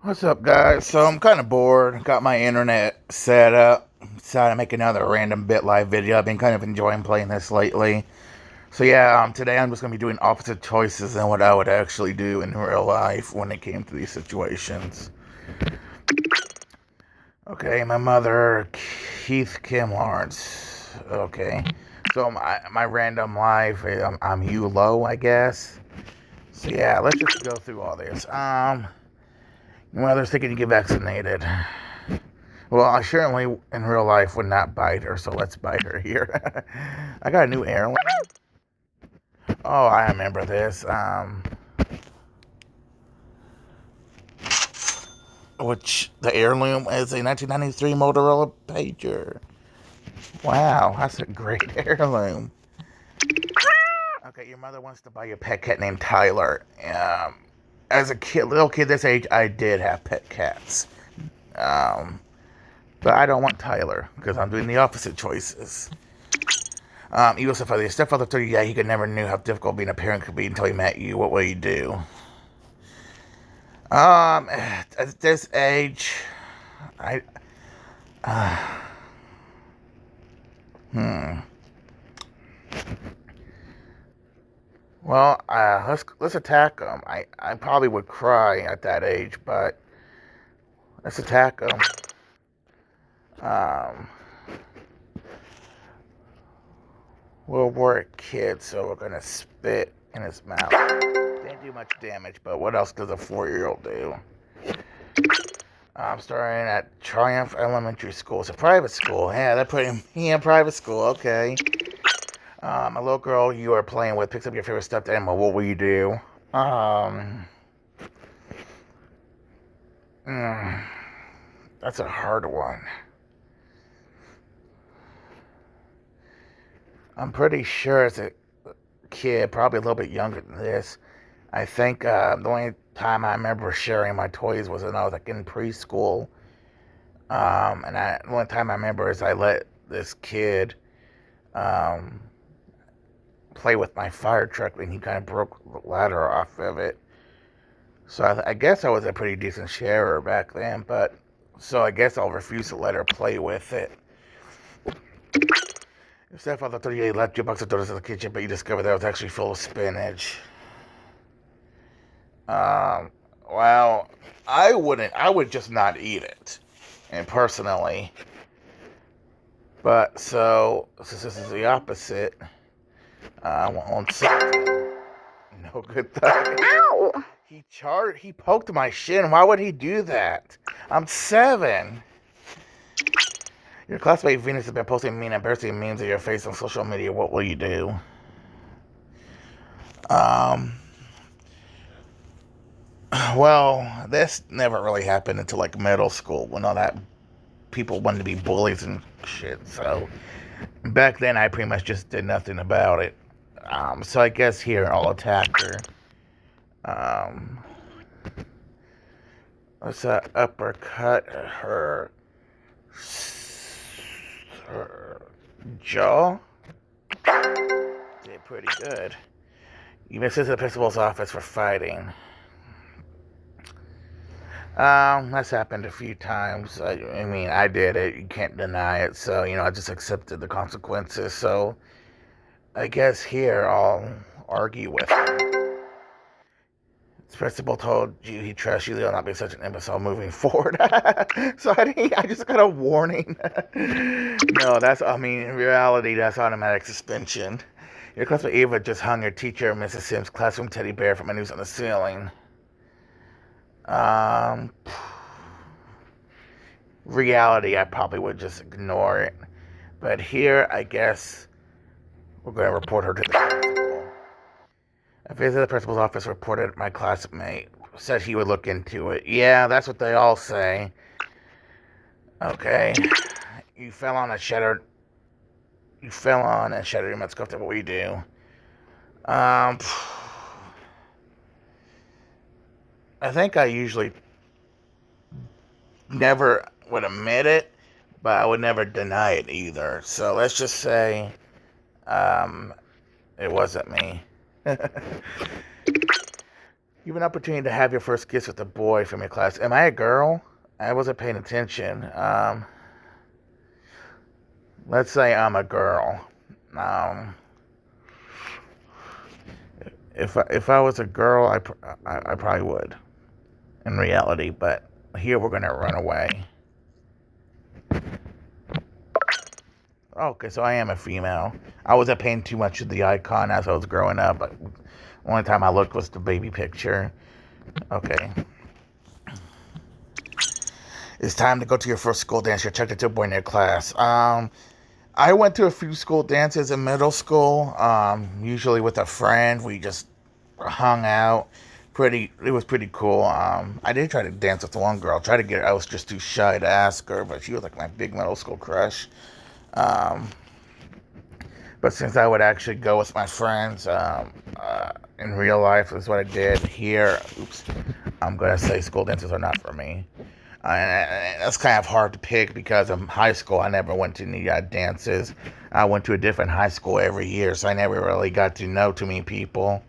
What's up, guys? So I'm kind of bored. Got my internet set up. Decided to make another random BitLife video. I've been kind of enjoying playing this lately. So yeah, today I'm just gonna be doing opposite choices than what I would actually do in real life when it came to these situations. Okay, my mother, Keith Kim Lawrence. Okay, so my random life, I'm Hugh Lowe, I guess. So yeah, let's just go through all this. Your mother's thinking to get vaccinated. Well, I certainly in real life would not bite her, so let's bite her here. I got a new heirloom. Oh, I remember this. Which the heirloom is a 1993 Motorola pager. Wow, that's a great heirloom. Okay, your mother wants to buy you a pet cat named Tyler. As a kid, little kid this age, I did have pet cats. But I don't want Tyler because I'm doing the opposite choices. Evil stepfather. Your stepfather told you, yeah, he could never knew how difficult being a parent could be until he met you. What will you do? At this age, I, hmm. Well, let's attack him. I probably would cry at that age, but let's attack him. We're a kid, so we're gonna spit in his mouth. Didn't do much damage, but what else does a 4-year-old do? I'm starting at Triumph Elementary School. It's a private school. Yeah, they're putting me in private school. Okay. A little girl you are playing with picks up your favorite stuffed animal. What will you do? That's a hard one. I'm pretty sure as a kid, probably a little bit younger than this, I think the only time I remember sharing my toys was when I was like in preschool. The only time I remember is I let this kid play with my fire truck and he kind of broke the ladder off of it. So I guess I was a pretty decent sharer back then, but so I guess I'll refuse to let her play with it. Your stepfather told you he left your box of donuts in the kitchen, but you discovered that it was actually full of spinach. Well, I wouldn't. I would just not eat it, and personally. But so since this is the opposite, I won't say no good thing. Ow! He poked my shin. Why would he do that? I'm 7. Your classmate Venus has been posting mean and embarrassing memes of your face on social media. What will you do? Well, this never really happened until like middle school when all that people wanted to be bullies and shit. So back then, I pretty much just did nothing about it. So I guess here I'll attack her. Let's uppercut her jaw. Did pretty good. You missed it to the principal's office for fighting. That's happened a few times. I mean, I did it. You can't deny it. So, I just accepted the consequences. So, I guess here I'll argue with him. This principal told you he trusts you. They'll not be such an imbecile moving forward. So, I just got a warning. No, in reality, that's automatic suspension. Your classmate Eva just hung your teacher, Mrs. Sims' classroom teddy bear from a noose on the ceiling. Reality, I probably would just ignore it. But here, I guess we're going to report her to the principal. A visit to the principal's office reported my classmate. Said he would look into it. Yeah, that's what they all say. Okay. You fell on and shattered your men's cuff. What will you do? I think I usually never would admit it, but I would never deny it either. So let's just say it wasn't me. You have an opportunity to have your first kiss with a boy from your class. Am I a girl? I wasn't paying attention. Let's say I'm a girl. Um, if I was a girl, I probably would in reality. But here we're gonna run away. Okay, so I am a female. I wasn't paying too much of the icon as I was growing up. But only time I looked was the baby picture. Okay. It's time to go to your first school dance. You're checked into a boy in your class. I went to a few school dances in middle school. Usually with a friend. We just hung out. It was pretty cool. I did try to dance with one girl. Tried to get her. I was just too shy to ask her, but she was like my big middle school crush. Um, but since I would actually go with my friends, in real life, is what I did here. Oops. I'm gonna say school dances are not for me. And that's kind of hard to pick because in high school I never went to any dances. I went to a different high school every year, so I never really got to know too many people.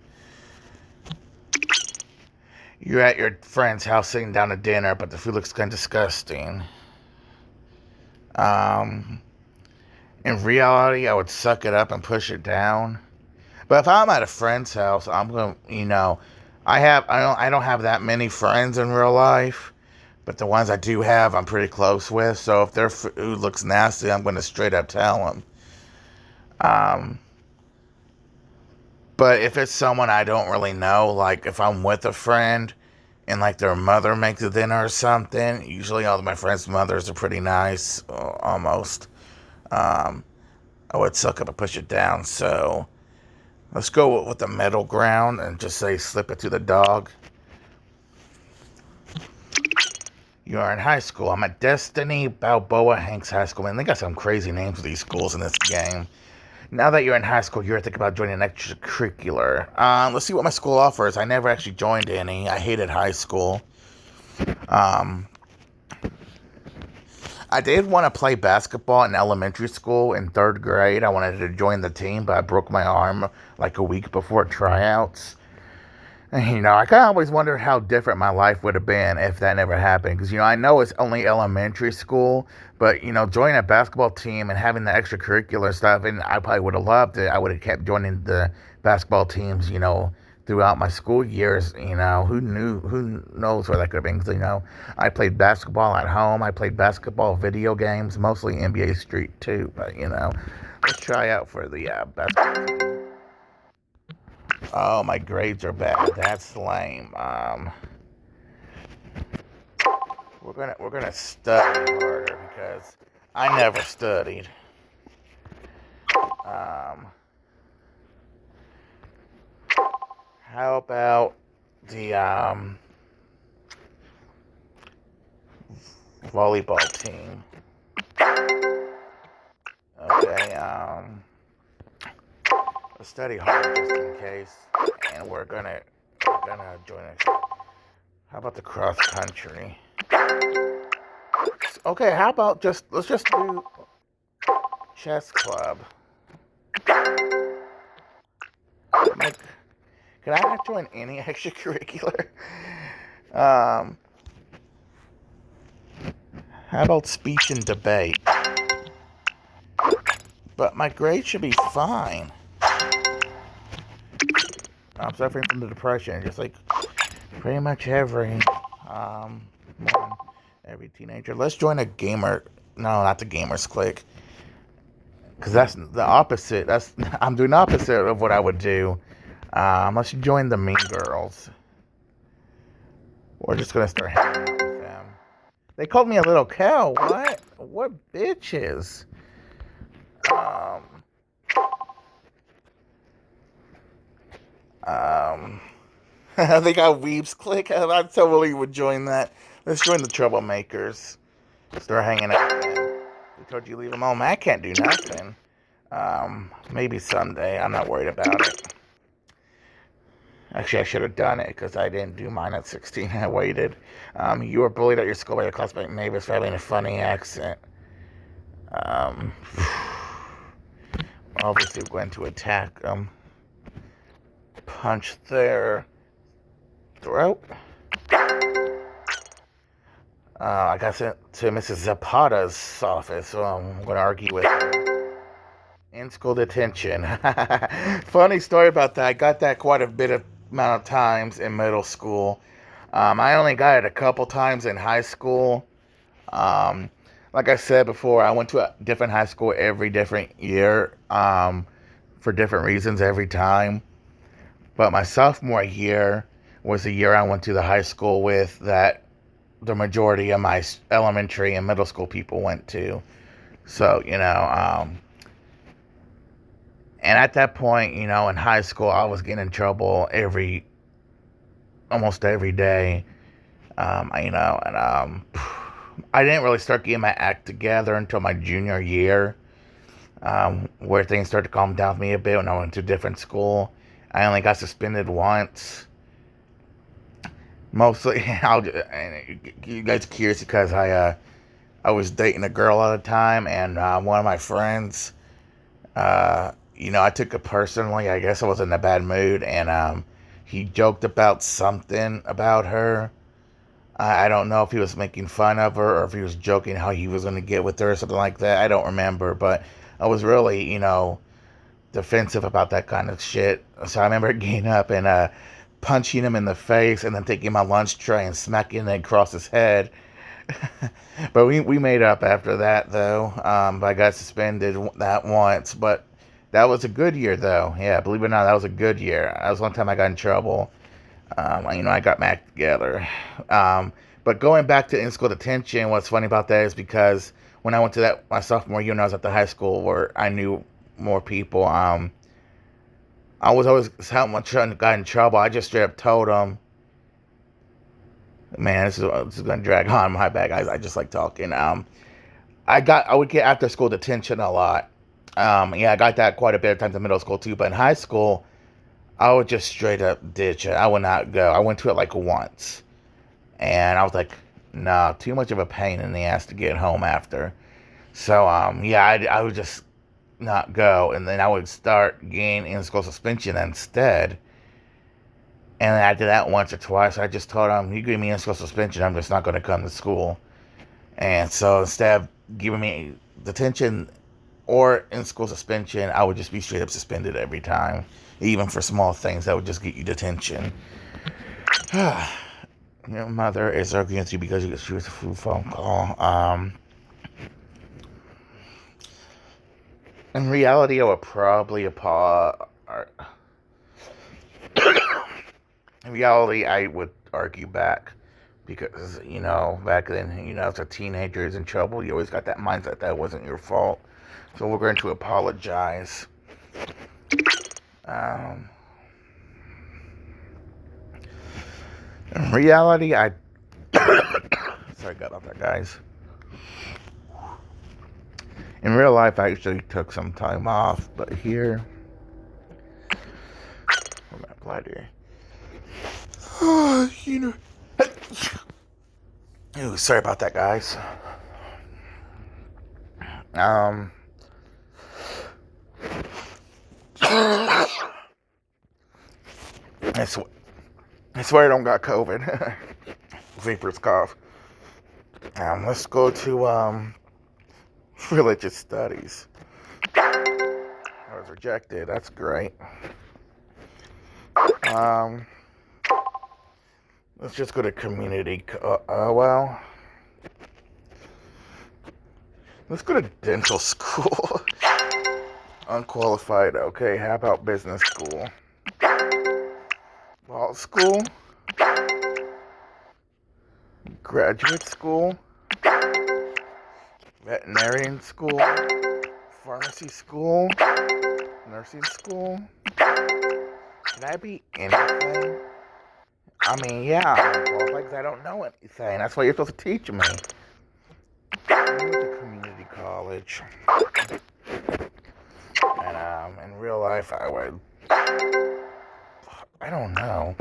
You're at your friend's house sitting down to dinner, but the food looks kind of disgusting. Um, in reality, I would suck it up and push it down. But if I'm at a friend's house, I'm gonna, I don't have that many friends in real life. But the ones I do have, I'm pretty close with. So if their food looks nasty, I'm going to straight up tell them. Um, but if it's someone I don't really know, like if I'm with a friend and like their mother makes a dinner or something, usually all of my friends' mothers are pretty nice, almost. Um, I would suck up and push it down. So let's go with the middle ground and just say slip it to the dog. You are in high school. I'm at Destiny Balboa Hanks High School. Man, they got some crazy names for these schools in this game. Now that you're in high school, you're thinking about joining an extracurricular. Let's see what my school offers. I never actually joined any. I hated high school. Um, I did want to play basketball in elementary school in 3rd grade. I wanted to join the team, but I broke my arm like a week before tryouts. And, I kind of always wondered how different my life would have been if that never happened. Because, I know it's only elementary school, but, joining a basketball team and having the extracurricular stuff, and I probably would have loved it. I would have kept joining the basketball teams, throughout my school years. Who knows where that could have been. Because, I played basketball at home. I played basketball video games, mostly NBA Street, too. But, let's try out for the basketball team. Oh, my grades are bad. That's lame. We're gonna study harder because I never studied. How about the volleyball team? Okay. Let's study hard just in case, and we're gonna join it. How about the cross country? Okay, how about let's just do chess club. Like, can I not join any extracurricular? How about speech and debate? But my grade should be fine. I'm suffering from the depression, just like pretty much every teenager. Let's join a gamer. No, not the gamers clique, because that's the opposite. I'm doing the opposite of what I would do. Let's join the Mean Girls. We're just gonna start hanging out with them. They called me a little cow. What? What bitches? They got Weebs click. I totally would join that. Let's join the Troublemakers. Start hanging out with them. They told you to leave them home. I can't do nothing. Maybe someday. I'm not worried about it. Actually, I should have done it because I didn't do mine at 16. I waited. You were bullied at your school by your classmate Mavis for having a funny accent. Obviously, going to attack them. Punch their throat. I got sent to Mrs. Zapata's office, so I'm going to argue with her. In school detention. Funny story about that. I got that quite a bit of amount of times in middle school. I only got it a couple times in high school. Um, like I said before, I went to a different high school every different year for different reasons every time. But my sophomore year was the year I went to the high school with that the majority of my elementary and middle school people went to. So, and at that point, in high school, I was getting in trouble almost every day. I didn't really start getting my act together until my junior year, where things started to calm down with me a bit when I went to a different school. I only got suspended once. Mostly, you guys curious because I was dating a girl at the time, and one of my friends, I took it personally. I guess I was in a bad mood, and he joked about something about her. I don't know if he was making fun of her or if he was joking how he was going to get with her or something like that. I don't remember, but I was really, defensive about that kind of shit. So I remember getting up and punching him in the face and then taking my lunch tray and smacking it across his head. But we made up after that, though. I got suspended that once, but that was a good year, though. Yeah, believe it or not, that was a good year. That was one time I got in trouble. I got my act together. But going back to in-school detention, what's funny about that is because when I went to my sophomore year when I was at the high school where I knew more people, I was always someone got in trouble. I just straight up told them, man, this is going to drag on. My bad, guys. I just like talking. I would get after school detention a lot. I got that quite a bit of times in middle school too. But in high school, I would just straight up ditch it. I would not go. I went to it like once. And I was like, nah, too much of a pain in the ass to get home after. So, I would just not go. And then I would start getting in-school suspension instead. And I did that once or twice. I just told them, you give me in-school suspension, I'm just not going to come to school. And so instead of giving me detention or in-school suspension, I would just be straight up suspended every time. Even for small things that would just get you detention. Your mother is arguing with you because she was a phone call. In reality, I would probably in reality, I would argue back because, back then, as a teenager is in trouble, you always got that mindset that wasn't your fault. So we're going to apologize. In reality, sorry about that, guys. In real life, I actually took some time off, but here, I'm gonna apply here. Ooh, sorry about that, guys. I swear I don't got COVID. Vapors cough. Let's go to religious studies. I was rejected. That's great. Let's just go to community. Let's go to dental school. Unqualified. Okay, how about business school? Law school? Graduate school? Veterinarian school? Pharmacy school? Nursing school? Can I be anything? I mean, yeah, I'm qualified because I don't know anything. That's why you're supposed to teach me. I went to community college. And in real life, I don't know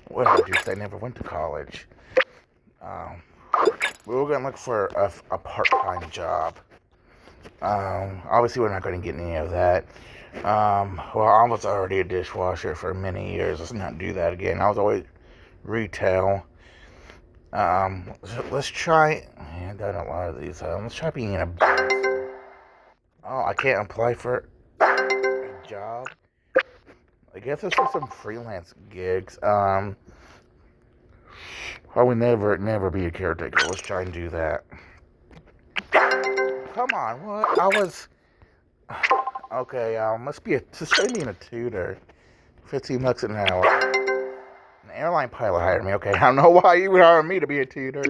what I would do if I never went to college. We were going to look for a part-time job. Obviously, we're not going to get any of that. I was already a dishwasher for many years. Let's not do that again. I was always retail. Let's try. I've done a lot of these. Let's try being in a. Oh, I can't apply for a job. I guess it's for some freelance gigs. I would never be a caretaker. Let's try and do that. Come on, what? I was. Okay, must be just try being a tutor. 15 bucks an hour. An airline pilot hired me. Okay, I don't know why you would hire me to be a tutor.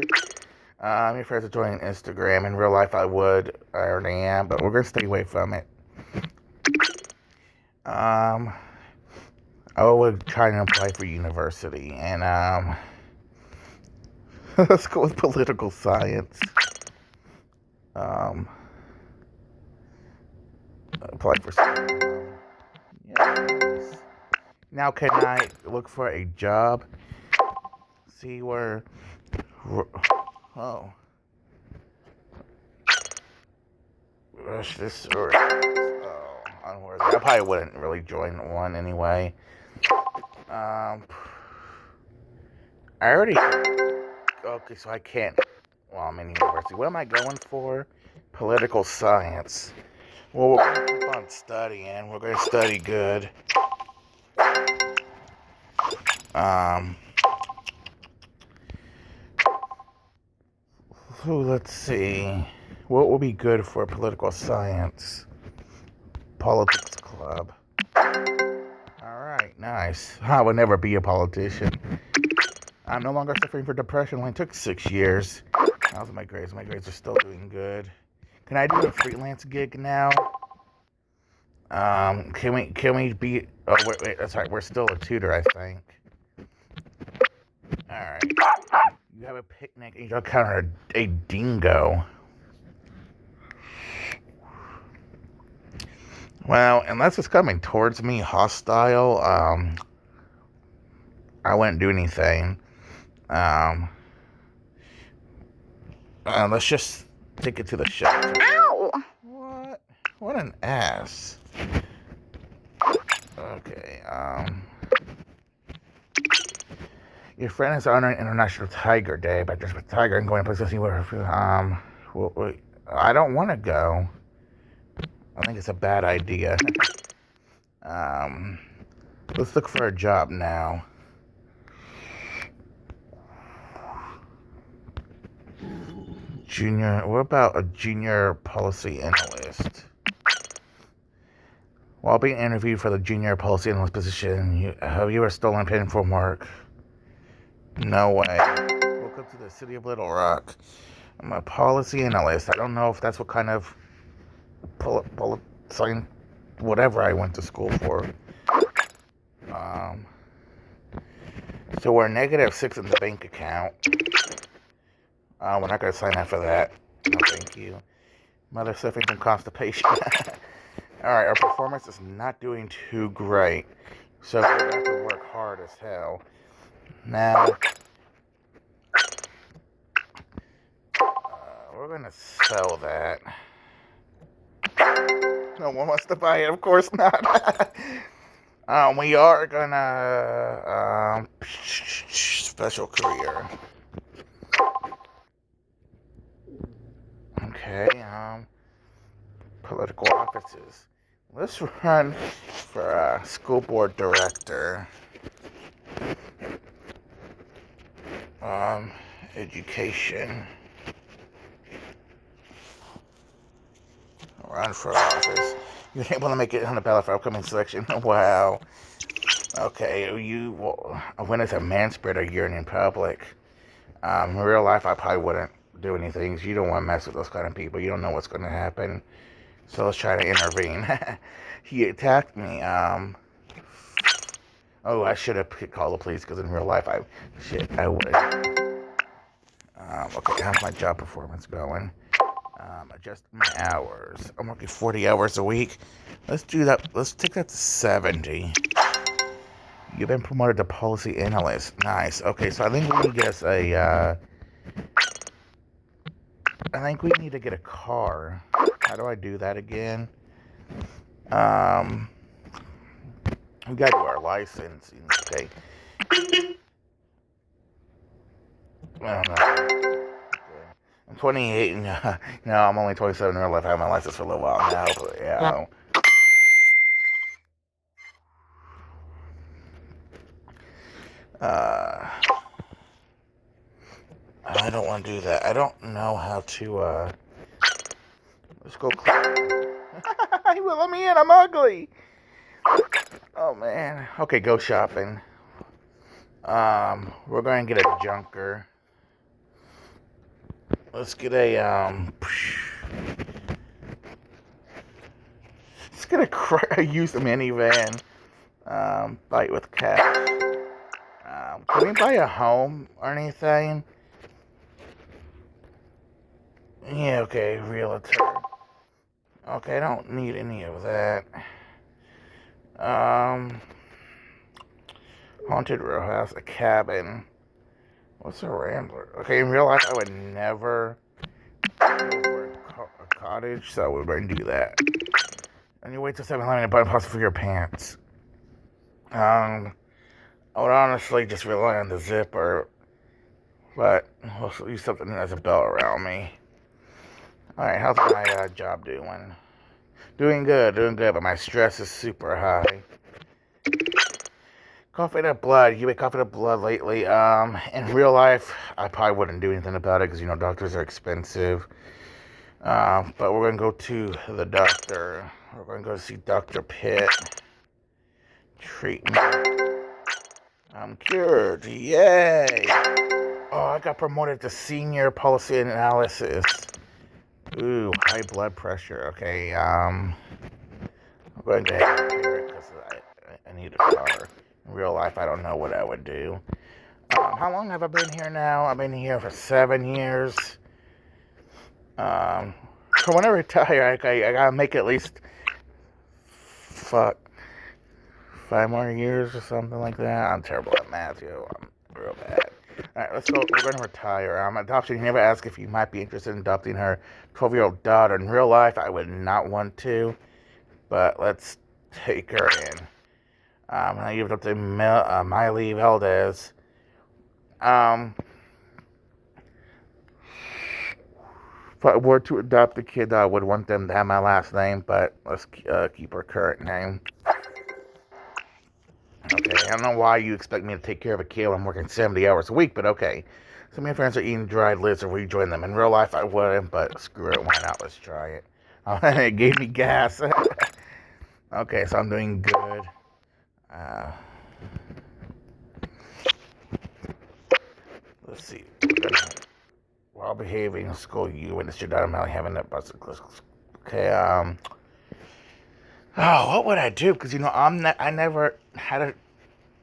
Your friends are joining Instagram. In real life, I already am, but we're gonna stay away from it. I would try and apply for university, and let's go with political science. Apply for school. Yes. Now, can I look for a job? See where. Oh. Rush this or. Oh, unworthy. I probably wouldn't really join one anyway. I already. Okay, so I can't. Well, I'm in university. What am I going for? Political science. Well, we're going to keep on studying. We're going to study good. So let's see. What will be good for political science? Politics club. Alright, nice. I would never be a politician. I'm no longer suffering from depression. It only took 6 years. How's my grades? My grades are still doing good. Can I do a freelance gig now? Can we be... Oh, wait, that's right. We're still a tutor, I think. Alright. You have a picnic and you encounter a dingo. Well, unless it's coming towards me hostile, I wouldn't do anything. Let's just take it to the shelter. Ow! What? What an ass. Okay, your friend is honoring International Tiger Day, but just with Tiger and going places anywhere. I don't want to go. I think it's a bad idea. Let's look for a job now. What about a junior policy analyst? While being interviewed for the junior policy analyst position, have you ever stolen pen from work? No way. Welcome to the city of Little Rock. I'm a policy analyst. I don't know if that's what kind of whatever I went to school for. So we're -6 in the bank account. We're not going to sign up for that. No, thank you. Mother suffering from constipation. Alright, our performance is not doing too great. So we're going to have to work hard as hell. Now, we're going to sell that. No one wants to buy it, of course not. We are going to... special career. Okay, political offices. Let's run for school board director. Education. Run for office. You're able to make it on the ballot for upcoming selection. Wow. Okay, when it's a man spread or urine in public. In real life, I probably wouldn't do anything. You don't want to mess with those kind of people. You don't know what's going to happen. So let's try to intervene. He attacked me. Oh, I should have called the police because in real life, I would. Okay, how's my job performance going? Adjust my hours. I'm working 40 hours a week. Let's do that. Let's take that to 70. You've been promoted to policy analyst. Nice. Okay, so I think we need to get us a, I think we need to get a car. How do I do that again? We gotta do our license. Okay. I don't know. I'm 28, and I'm only 27 in real life. I have my license for a little while now, but yeah. I don't want to do that. I don't know how to, let's go. He will let me in. I'm ugly. Oh, man. Okay, go shopping. We're going to get a junker. Let's get a, let's get a used minivan. Fight with cash. Can we buy a home or anything? Yeah, okay, realtor. Okay, I don't need any of that. Haunted row house, a cabin. What's a rambler? Okay, in real life, I would never go for a cottage, so we're going to do that. And you wait till 7-Eleven and buy a pasta for your pants. I would honestly just rely on the zipper, but I'll use something that has a belt around me. Alright, how's my job doing? Doing good, but my stress is super high. Coughing up blood. You been coughing up blood lately? In real life, I probably wouldn't do anything about it because, doctors are expensive. But we're going to go to the doctor. We're going to go see Dr. Pitt. Treatment. I'm cured. Yay! Oh, I got promoted to senior policy analysis. Ooh, high blood pressure. Okay, I'm going to have to repair it because I need a car. In real life, I don't know what I would do. How long have I been here now? I've been here for 7 years. So when I retire, I gotta make at least 5 more years or something like that. I'm terrible at math, I'm real bad. Alright, let's go. We're gonna retire. Adoption. You never asked if you might be interested in adopting her 12-year-old daughter. In real life, I would not want to, but let's take her in. I give it up to Miley Valdez. If I were to adopt a kid, I would want them to have my last name, but let's keep her current name. Okay, I don't know why you expect me to take care of a kid when I'm working 70 hours a week, but okay. Some of my friends are eating dried lizard. Will you join them? In real life, I wouldn't, but screw it. Why not? Let's try it. It gave me gas. Okay, so I'm doing good. Let's see. While behaving in school, you witnessed your daughter Melly having that bus. Okay, what would I do? Because, I never had to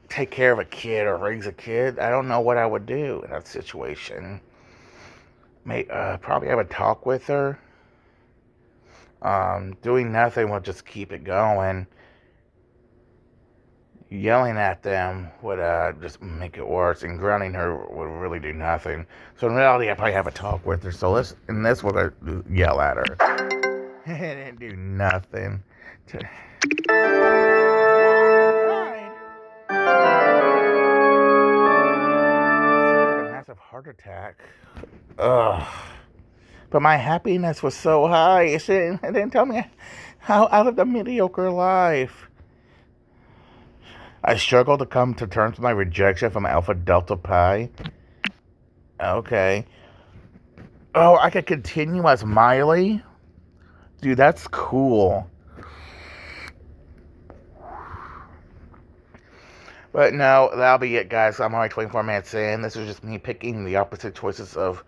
take care of a kid or raise a kid. I don't know what I would do in that situation. Probably have a talk with her. Doing nothing will just keep it going. Yelling at them would just make it worse, and grounding her would really do nothing. So in reality, I probably have a talk with her. So in this, we're going to yell at her. And do nothing. A massive heart attack. Ugh. But my happiness was so high. It didn't tell me how I lived a mediocre life. I struggled to come to terms with my rejection from Alpha Delta Pi. Okay. Oh, I could continue as Miley? Dude, that's cool. But no, that'll be it, guys. I'm already 24 minutes in. This was just me picking the opposite choices of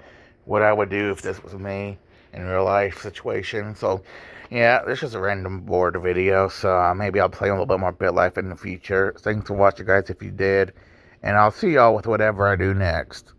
what I would do if this was me in real life situation. So, yeah, this is a random board video. So maybe I'll play a little bit more BitLife in the future. Thanks for watching, guys, if you did. And I'll see y'all with whatever I do next.